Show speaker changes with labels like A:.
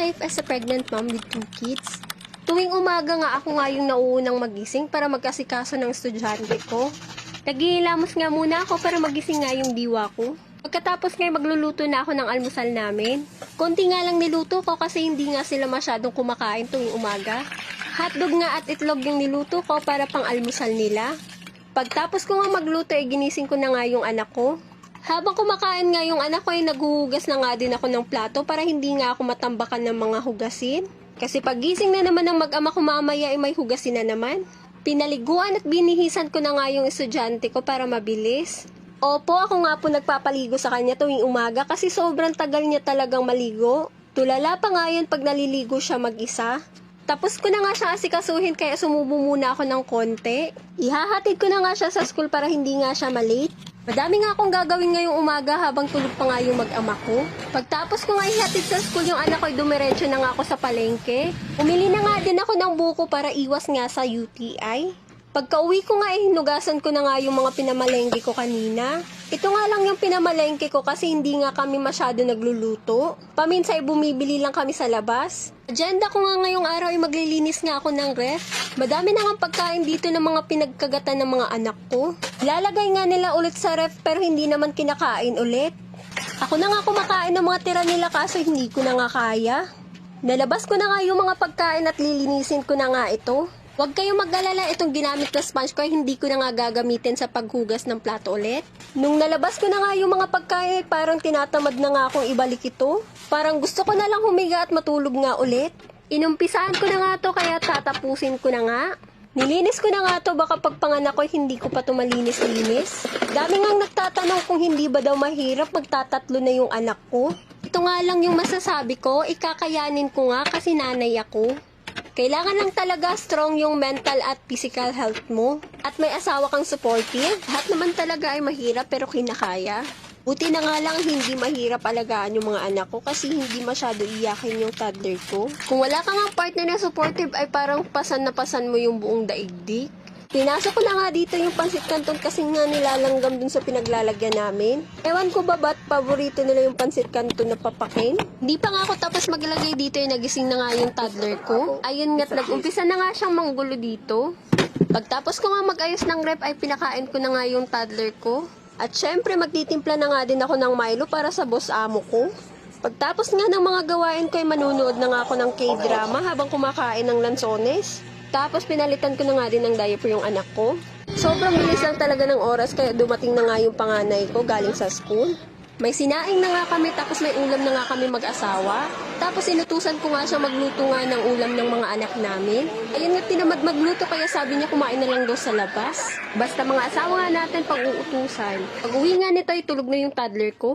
A: life as a pregnant mom with 2 kids. Tuwing umaga nga ako nga yung nauunang magising para magkasikaso ng estudyante ko. Naghihilamos nga muna ako para magising nga yung diwa ko. Pagkatapos nga magluluto na ako ng almusal namin. Konti nga lang niluto ko kasi hindi nga sila masyadong kumakain tuwing umaga. Hotdog nga at itlog yung niluto ko para pang almusal nila. Pagtapos ko nga magluto ay ginising ko na nga yung anak ko. Habang kumakain nga yung anak ko ay naghuhugas na nga din ako ng plato para hindi nga ako matambakan ng mga hugasin. Kasi pagising na naman ng mag-ama ko mamaya ay may hugasin na naman. Pinaliguan at binihisan ko na nga yung estudyante ko para mabilis. Opo, ako nga po nagpapaligo sa kanya tuwing umaga kasi sobrang tagal niya talagang maligo. Tulala pa nga yan pag naliligo siya mag-isa. Tapos ko na nga siya asikasuhin kaya sumubo muna ako ng konti. Ihahatid ko na nga siya sa school para hindi nga siya malate. Madami nga akong gagawin ngayong umaga habang tulog pa nga yung mag-ama ko. Pagtapos ko nga ihatid sa school yung anak ko, dumiretso na nga ako sa palengke. Umili na nga din ako ng buko para iwas nga sa UTI. Pagka-uwi ko nga hinugasan ko na nga yung mga pinamalengke ko kanina. Ito nga lang yung pinamalengke ko kasi hindi nga kami masyado nagluluto. Paminsan ay bumibili lang kami sa labas. Agenda ko nga ngayong araw ay maglilinis nga ako ng ref. Madami na nga pagkain dito ng mga pinagkagatan ng mga anak ko. Lalagay nga nila ulit sa ref pero hindi naman kinakain ulit. Ako na nga kumakain ng mga tira nila kaso hindi ko na nga kaya. Nalabas ko na nga yung mga pagkain at lilinisin ko na nga ito. Huwag kayong mag-alala, itong ginamit na sponge ko ay hindi ko na nga gagamitin sa paghugas ng plato ulit. Nung nalabas ko na nga yung mga pagkain, parang tinatamad na nga akong ibalik ito. Parang gusto ko na lang humiga at matulog nga ulit. Inumpisaan ko na nga to kaya tatapusin ko na nga. Nilinis ko na nga to, baka pagpanganak ko hindi ko pa to malinis-linis. Dami ngang nagtatanong kung hindi ba daw mahirap magtatatlo na yung anak ko. Ito nga lang yung masasabi ko, ikakayanin ko nga kasi nanay ako. Kailangan lang talaga strong yung mental at physical health mo. At may asawa kang supportive. Lahat naman talaga ay mahirap pero kinakaya. Buti na nga lang hindi mahirap alagaan yung mga anak ko kasi hindi masyado iyakin yung toddler ko. Kung wala kang partner na supportive ay parang pasan na pasan mo yung buong daigdig. Pinasok ko na nga dito yung pansit canton kasi nga nilalanggam dun sa pinaglalagyan namin. Ewan ko ba ba't paborito nila yung pansit canton na papakin? Hindi pa nga ako tapos maglagay dito yung nagising na nga yung toddler ko. Ayun nga't nag-umpisa na nga siyang manggulo dito. Pagtapos ko nga mag-ayos ng rep ay pinakain ko na nga yung toddler ko. At syempre magtitimpla na nga din ako ng Milo para sa boss amo ko. Pagtapos nga ng mga gawain ko ay manunood na nga ako ng K-drama habang kumakain ng lansones. Tapos pinalitan ko na nga din ng diaper yung anak ko. Sobrang bilis lang talaga ng oras kaya dumating na nga yung panganay ko galing sa school. May sinaing na nga kami tapos may ulam na nga kami mag-asawa. Tapos inutusan ko nga siya magluto nga ng ulam ng mga anak namin. Ayun nga tinamad magluto kaya sabi niya kumain na lang daw sa labas. Basta mga asawa nga natin pag-uutusan. Pag uwi nga nito ay tulog na yung toddler ko.